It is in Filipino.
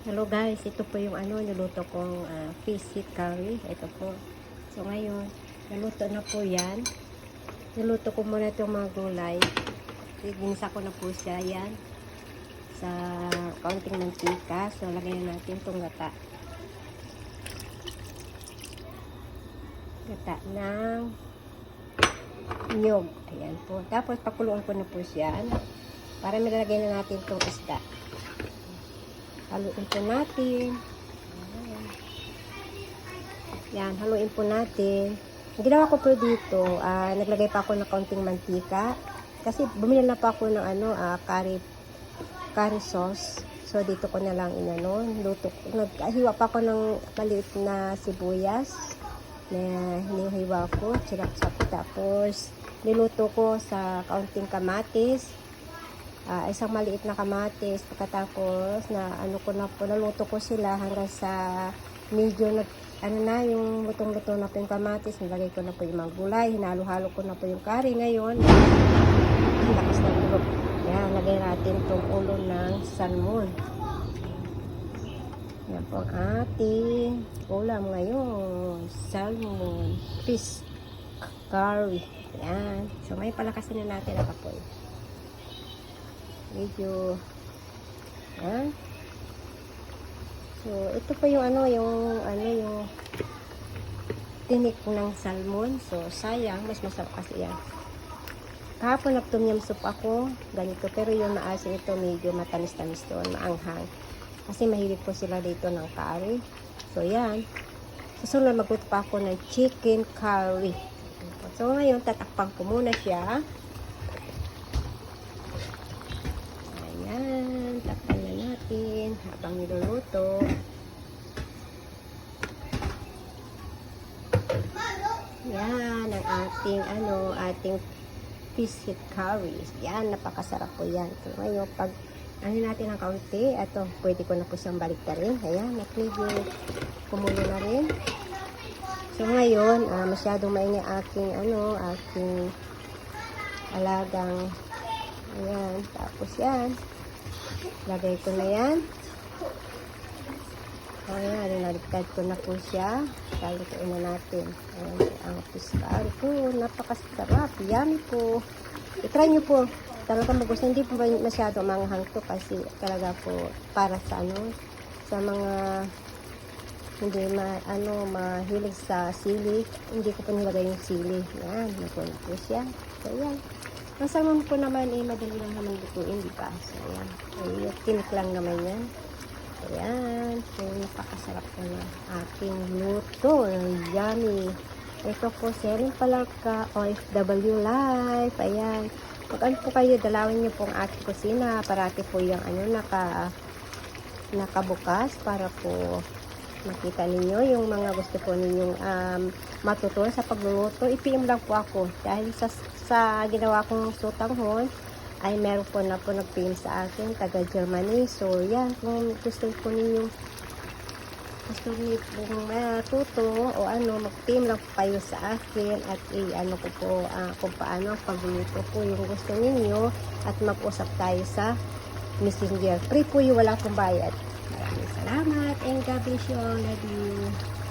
Hello guys, ito po yung niluto kong fish head curry. Ito po. So ngayon, naluto na po yan. Niluto ko muna itong mga gulay. Ginisa ko na po siya yan sa kaunting mantika. So lagyan natin itong gata. Gata ng nyog. Ayan po. Tapos pakuluan ko na po siya para nilagay na natin itong isda. Haluin po natin. Yan, haluin po natin. Ang ginawa ko po dito, naglagay pa ako ng kaunting mantika. Kasi bumili na pa ako ng curry sauce. So dito ko na lang luto. Naghiwa pa ako ng maliit na sibuyas na hinihiwa ko, chirap-chap. Tapos niluto ko sa kaunting kamatis. Isang maliit na kamatis, pagkatapos naluto ko sila hanggang sa medyo yung lutong-luto na po yung kamatis, nilagay ko na po yung mga gulay, hinalo-halo ko na po yung curry. Ngayon, lakas ng ulo. Yan, lagay natin itong ulo ng salmon. Yan po ang ating ulam ngayon, salmon fish curry. Yan, so ngayon palakasin na natin ang apoy. Medyo so ito po yung yung tinik ng salmon. So sayang, mas masarap kasi yan. Kahapon nag-tom-yum soup ako ganito, pero yung maasim ito medyo matamis-tamis doon, maanghang kasi mahilig po sila dito ng curry. So yan, susunod magluto pa ako ng chicken curry. So ngayon tatakpan ko muna siya. Takpan na natin habang niluluto. Yan ang ating fish head curry. Yan, napakasarap po yan. So ngayon, pag natin ng kaunti, pwede ko na po siyang baliktarin. Ayan, medyo kumulo na rin. So ngayon, masyadong maingay aking alagang. Ayan, tapos yan. Lagay ko na yan. Ayan, naligtad ko na po siya. Talutuin na natin. Ayan po ang fish curry po. Napakasarap. Yummy po. I-try nyo po. Talagang magustuhan. Hindi po masyado manghang to kasi talaga po para sa sa mga hindi mahilig sa sili. Hindi ko po nilagay yung sili. Ayan, nakuha po siya. So, ayan. Ang salmon po naman madali lang naman lutuin, di ba? So, ayan. Tinik lang naman yan. Ayan. So, napakasarap po na ating luto. Yummy. Ito po, Sharing Palaka, OFW Life. Ayan. Pag po kayo, dalawin nyo po ang ating kusina. Parati po yung nakabukas para po makita ninyo yung mga gusto po ninyong matutunan sa pagluluto. I-PM lang po ako dahil sa ginawa kong sutanghon ay meron po na po nag-PM sa akin taga Germany. So yan, kung gusto po ninyong matuto o mag-PM lang po kayo sa akin at ko po kung paano pagluluto po yung gusto ninyo at mag-usap tayo sa Messenger. Free po yung wala pong bayad. Maraming salamat and God bless you all. Love you.